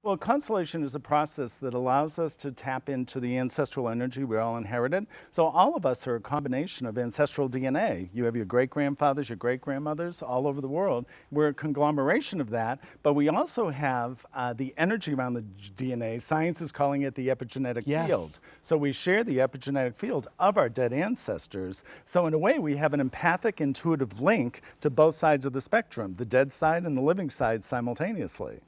Well, constellation is a process that allows us to tap into the ancestral energy we all inherited. So all of us are a combination of ancestral DNA. You have your great-grandfathers, your great-grandmothers all over the world. We're a conglomeration of that, but we also have the energy around the DNA. Science is calling it the epigenetic field. So we share the epigenetic field of our dead ancestors. So in a way, we have an empathic, intuitive link to both sides of the spectrum, the dead side and the living side simultaneously.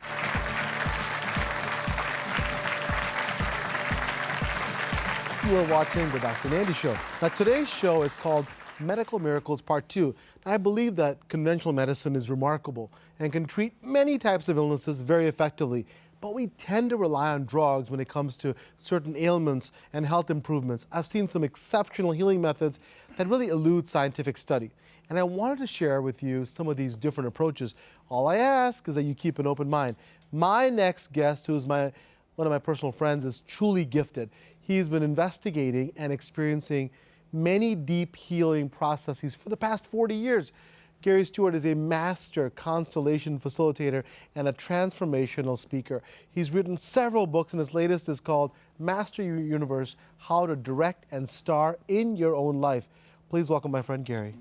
You are watching the Dr. Nandi Show. Now today's show is called Medical Miracles Part 2. I believe that conventional medicine is remarkable and can treat many types of illnesses very effectively, but we tend to rely on drugs when it comes to certain ailments and health improvements. I've seen some exceptional healing methods that really elude scientific study, and I wanted to share with you some of these different approaches. All I ask is that you keep an open mind. My next guest, who is one of my personal friends, is truly gifted. He's been investigating and experiencing many deep healing processes for the past 40 years. Gary Stuart is a master constellation facilitator and a transformational speaker. He's written several books, and his latest is called Master Your Universe: How to Direct and Star in Your Own Life. Please welcome my friend Gary.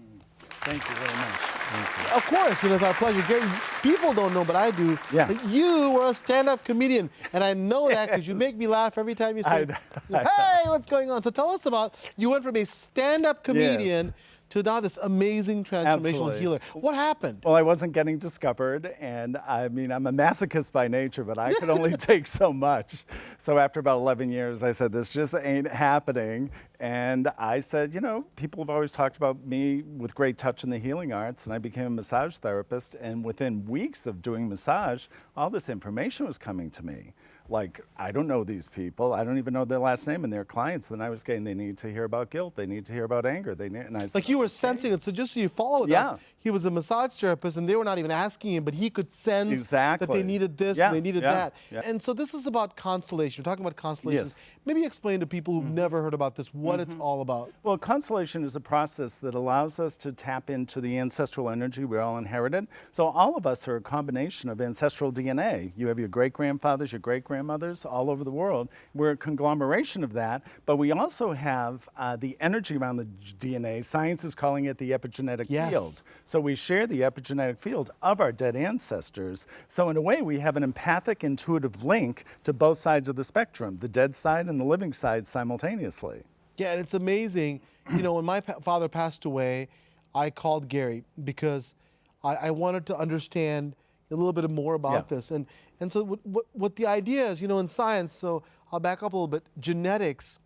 Thank you very much. Thank you. Of course, it's our pleasure. Gary, people don't know, but I do, that you were a stand-up comedian. And I know that because you make me laugh every time you say, hey, what's going on? So tell us about, you went from a stand-up comedian to now this amazing transformational healer. What happened? Well, I wasn't getting discovered, and I mean, I'm a masochist by nature, but I could only take so much. So after about 11 years, I said, this just ain't happening. And I said, you know, people have always talked about me with great touch in the healing arts, and I became a massage therapist, and within weeks of doing massage, all this information was coming to me. Like, I don't know these people. I don't even know their last name and their clients. Then I was getting, they need to hear about guilt. They need to hear about anger. And I said, like you were sensing it. So just so you follow with us, he was a massage therapist, and they were not even asking him, but he could sense that they needed this and they needed that. And so this is about constellation. We're talking about constellations. Maybe explain to people who've never heard about this what it's all about. Well, constellation is a process that allows us to tap into the ancestral energy we all inherited. So all of us are a combination of ancestral DNA. You have your great-grandfathers, your great-grandmothers all over the world. We're a conglomeration of that, but we also have the energy around the DNA. Science is calling it the epigenetic field. So we share the epigenetic field of our dead ancestors. So in a way, we have an empathic, intuitive link to both sides of the spectrum, the dead side and the living side simultaneously. Yeah, and it's amazing. You know, when my father passed away, I called Gary because I wanted to understand a little bit more about this. And so what the idea is, you know, in science, so I'll back up a little bit, genetics,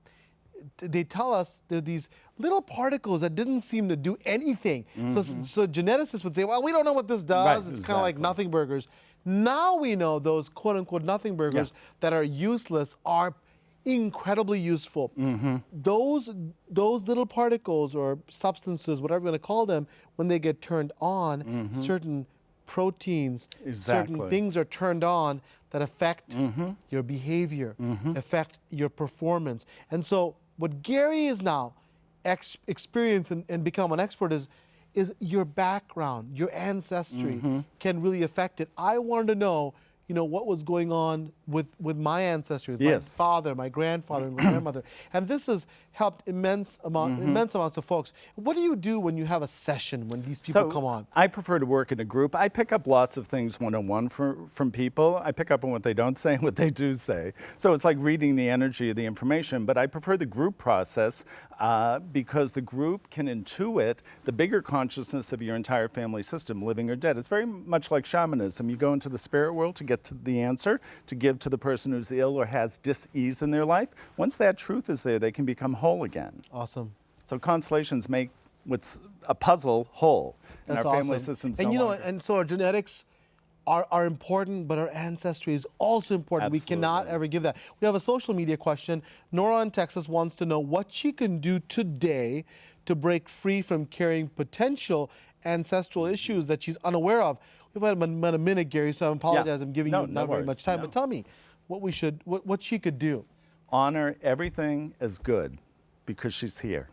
they tell us there are these little particles that didn't seem to do anything. So geneticists would say, well, we don't know what this does. It's kind of like nothing burgers. Now we know those quote-unquote nothing burgers that are useless are incredibly useful. Those little particles or substances, whatever you want to call them, when they get turned on, certain proteins, certain things are turned on that affect your behavior, affect your performance. And so what Gary is now experienced and become an expert is your background, your ancestry can really affect it. I wanted to know, you know, what was going on with my ancestry, with my father, my grandfather, and my grandmother. And this has helped immense amounts of folks. What do you do when you have a session, when these people come on? I prefer to work in a group. I pick up lots of things one-on-one from people. I pick up on what they don't say and what they do say. So it's like reading the energy of the information, but I prefer the group process because the group can intuit the bigger consciousness of your entire family system, living or dead. It's very much like shamanism. You go into the spirit world to get to the answer, to give to the person who's ill or has dis-ease in their life. Once that truth is there, they can become whole again. Awesome. So constellations make what's a puzzle whole in our family systems. And you know, and so our genetics are important, but our ancestry is also important. We cannot ever give that. We have a social media question. Nora in Texas wants to know what she can do today to break free from carrying potential ancestral issues that she's unaware of. We've had about a minute, Gary, so I apologize. I'm giving you not very much time, but tell me what she could do. Honor everything as good because she's here.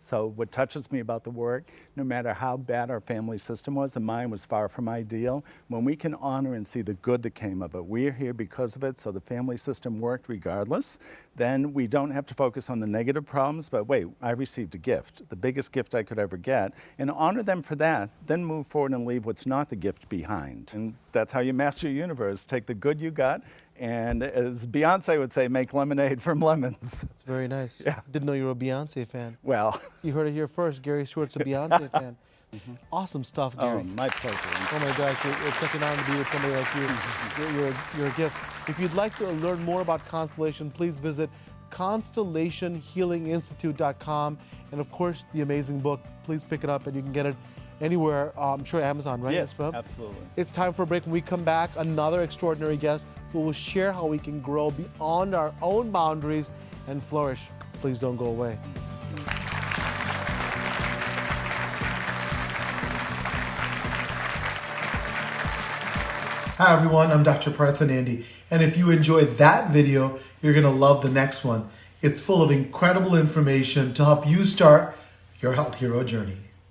So what touches me about the work, no matter how bad our family system was, and mine was far from ideal, when we can honor and see the good that came of it, we're here because of it, so the family system worked regardless, then we don't have to focus on the negative problems, but wait, I received a gift, the biggest gift I could ever get, and honor them for that, then move forward and leave what's not the gift behind. And that's how you master your universe. Take the good you got, and as Beyonce would say, make lemonade from lemons. It's very nice. Yeah. Didn't know you were a Beyonce fan. Well. You heard it here first. Gary Stewart's a Beyonce fan. Awesome stuff, Gary. Oh, my pleasure. Oh my gosh, it's such an honor to be with somebody like you. You're a gift. If you'd like to learn more about Constellation, please visit ConstellationHealingInstitute.com. And of course, the amazing book. Please pick it up, and you can get it anywhere. I'm sure Amazon, right? Yes, absolutely. It's time for a break. When we come back, another extraordinary guest who will share how we can grow beyond our own boundaries and flourish. Please don't go away. Hi everyone, I'm Dr. Partha Nandi, and if you enjoyed that video, you're going to love the next one. It's full of incredible information to help you start your health hero journey.